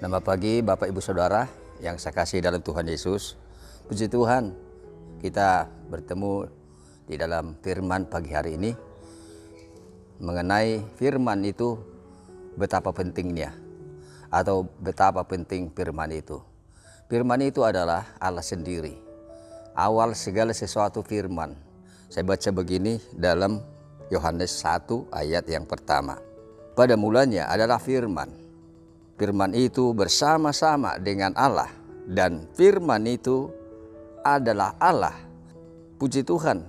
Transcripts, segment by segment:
Selamat pagi Bapak Ibu Saudara yang saya kasih dalam Tuhan Yesus. Puji Tuhan, kita bertemu di dalam firman pagi hari ini. Mengenai firman itu, betapa pentingnya atau betapa penting firman itu. Firman itu adalah Allah sendiri. Awal segala sesuatu firman. Saya baca begini dalam Yohanes 1 ayat yang pertama. Pada mulanya adalah firman. Firman itu bersama-sama dengan Allah dan firman itu adalah Allah. Puji Tuhan.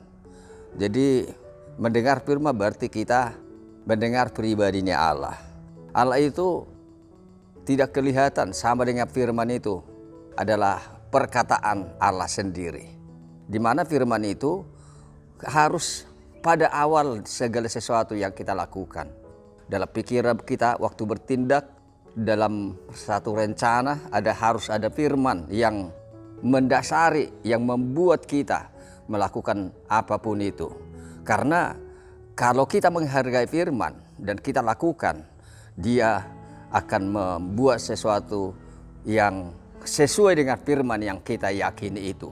Jadi mendengar firman berarti kita mendengar pribadinya Allah. Allah itu tidak kelihatan sama dengan firman itu adalah perkataan Allah sendiri. Di mana firman itu harus pada awal segala sesuatu yang kita lakukan. Dalam pikiran kita waktu bertindak, dalam satu rencana harus ada firman yang mendasari, yang membuat kita melakukan apapun itu. Karena kalau kita menghargai firman dan kita lakukan, dia akan membuat sesuatu yang sesuai dengan firman yang kita yakini itu.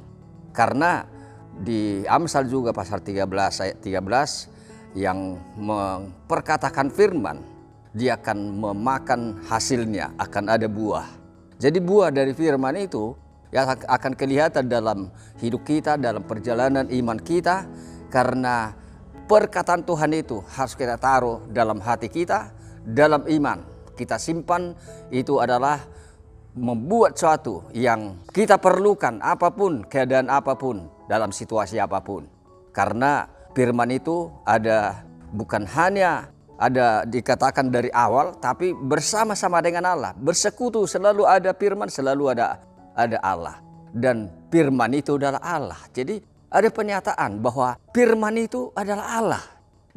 Karena di Amsal juga pasal 13 ayat 13 yang memperkatakan firman, dia akan memakan hasilnya, akan ada buah. Jadi buah dari firman itu yang akan kelihatan dalam hidup kita, dalam perjalanan iman kita. Karena perkataan Tuhan itu harus kita taruh dalam hati kita, dalam iman. Kita simpan, itu adalah membuat sesuatu yang kita perlukan apapun, keadaan apapun, dalam situasi apapun. Karena firman itu bukan hanya ada dikatakan dari awal, tapi bersama-sama dengan Allah. Bersekutu, selalu ada firman, selalu ada Allah. Dan firman itu adalah Allah. Jadi ada pernyataan bahwa firman itu adalah Allah.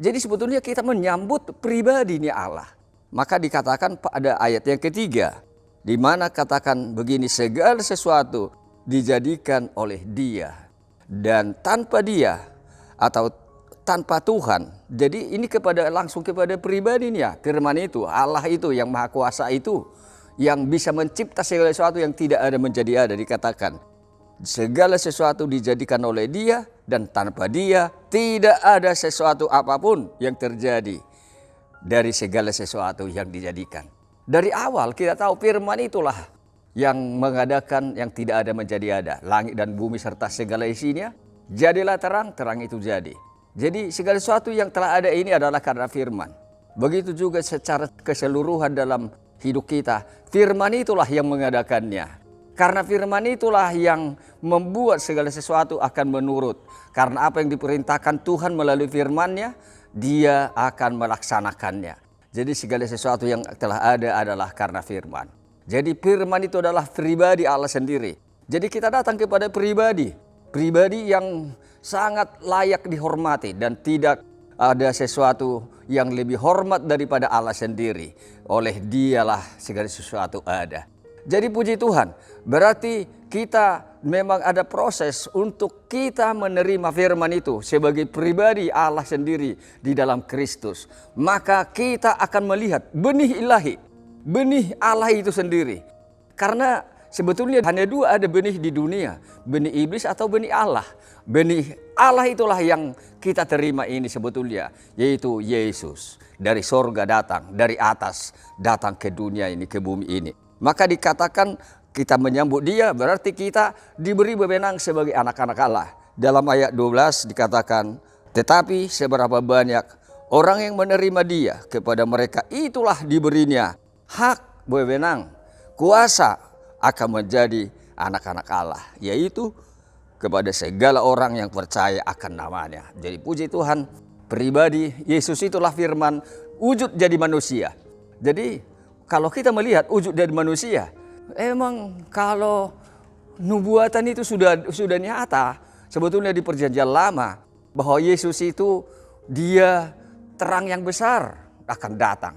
Jadi sebetulnya kita menyambut pribadinya Allah. Maka dikatakan pada ayat yang ketiga, di mana katakan begini, segala sesuatu dijadikan oleh Dia. Dan tanpa Dia atau tanpa Tuhan. Jadi ini langsung kepada pribadinya. Firman itu, Allah itu yang maha kuasa itu, yang bisa mencipta segala sesuatu yang tidak ada menjadi ada. Dikatakan segala sesuatu dijadikan oleh Dia, dan tanpa Dia tidak ada sesuatu apapun yang terjadi dari segala sesuatu yang dijadikan. Dari awal kita tahu firman itulah yang mengadakan yang tidak ada menjadi ada. Langit dan bumi serta segala isinya, jadilah terang, terang itu jadi. Jadi segala sesuatu yang telah ada ini adalah karena firman. Begitu juga secara keseluruhan dalam hidup kita. Firman itulah yang mengadakannya. Karena firman itulah yang membuat segala sesuatu akan menurut. Karena apa yang diperintahkan Tuhan melalui firman-Nya, Dia akan melaksanakannya. Jadi segala sesuatu yang telah ada adalah karena firman. Jadi firman itu adalah pribadi Allah sendiri. Jadi kita datang kepada pribadi yang sangat layak dihormati, dan tidak ada sesuatu yang lebih hormat daripada Allah sendiri. Oleh Dialah segala sesuatu ada. Jadi puji Tuhan, berarti kita memang ada proses untuk kita menerima firman itu sebagai pribadi Allah sendiri di dalam Kristus. Maka kita akan melihat benih ilahi, benih Allah itu sendiri. Karena sebetulnya hanya dua ada benih di dunia, benih iblis atau benih Allah. Benih Allah itulah yang kita terima ini sebetulnya, yaitu Yesus. Dari sorga datang, dari atas datang ke dunia ini, ke bumi ini. Maka dikatakan kita menyambut Dia, berarti kita diberi wewenang sebagai anak-anak Allah. Dalam ayat 12 dikatakan, tetapi seberapa banyak orang yang menerima Dia, kepada mereka itulah diberinya hak, wewenang, kuasa akan menjadi anak-anak Allah, yaitu kepada segala orang yang percaya akan namanya. Jadi puji Tuhan, pribadi Yesus itulah firman wujud jadi manusia. Jadi kalau kita melihat wujud dari manusia, emang kalau nubuatan itu sudah nyata sebetulnya di perjanjian lama, bahwa Yesus itu Dia terang yang besar akan datang.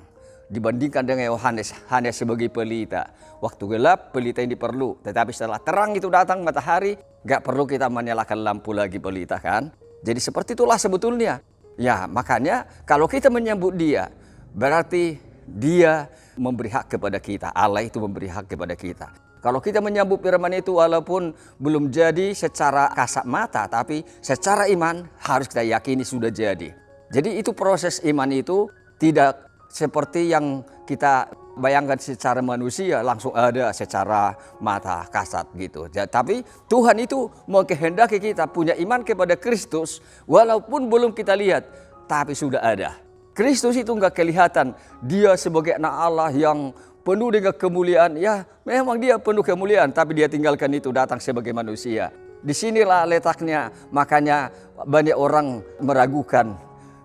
Dibandingkan dengan Yohanes sebagai pelita. Waktu gelap pelita ini perlu. Tetapi setelah terang itu datang matahari, gak perlu kita menyalakan lampu lagi pelita kan. Jadi seperti itulah sebetulnya. Ya makanya kalau kita menyambut Dia, berarti Dia memberi hak kepada kita. Allah itu memberi hak kepada kita. Kalau kita menyambut firman itu walaupun belum jadi secara kasat mata, tapi secara iman harus kita yakini sudah jadi. Jadi itu proses iman itu tidak seperti yang kita bayangkan secara manusia langsung ada secara mata kasat gitu. Tapi Tuhan itu mengkehendaki kita punya iman kepada Kristus walaupun belum kita lihat, tapi sudah ada. Kristus itu enggak kelihatan, dia sebagai anak Allah yang penuh dengan kemuliaan. Ya memang dia penuh kemuliaan, tapi dia tinggalkan itu datang sebagai manusia. Disinilah letaknya, makanya banyak orang meragukan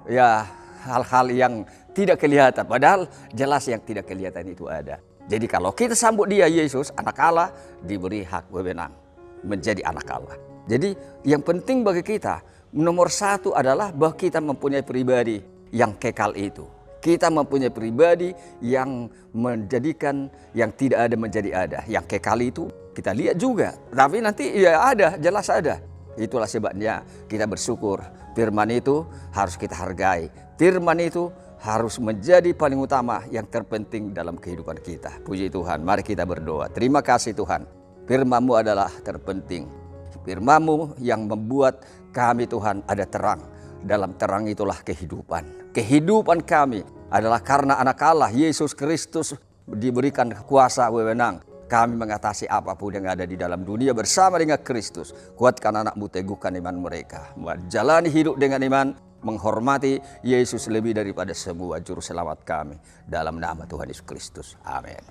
ya hal-hal yang tidak kelihatan. Padahal jelas yang tidak kelihatan itu ada. Jadi kalau kita sambut dia Yesus, anak Allah, diberi hak wewenang menjadi anak Allah. Jadi yang penting bagi kita, nomor satu adalah bahwa kita mempunyai pribadi yang kekal itu. Kita mempunyai pribadi yang menjadikan yang tidak ada menjadi ada. Yang kekal itu kita lihat juga. Tapi nanti ya ada, jelas ada. Itulah sebabnya kita bersyukur. Firman itu harus kita hargai. Firman itu harus menjadi paling utama yang terpenting dalam kehidupan kita. Puji Tuhan, mari kita berdoa. Terima kasih Tuhan. Firman-Mu adalah terpenting. Firman-Mu yang membuat kami Tuhan ada terang. Dalam terang itulah kehidupan. Kehidupan kami adalah karena anak Allah Yesus Kristus diberikan kuasa wewenang. Kami mengatasi apapun yang ada di dalam dunia bersama dengan Kristus. Kuatkan anak-Mu, teguhkan iman mereka. Jalani hidup dengan iman, menghormati Yesus lebih daripada semua juru selamat kami. Dalam nama Tuhan Yesus Kristus. Amin.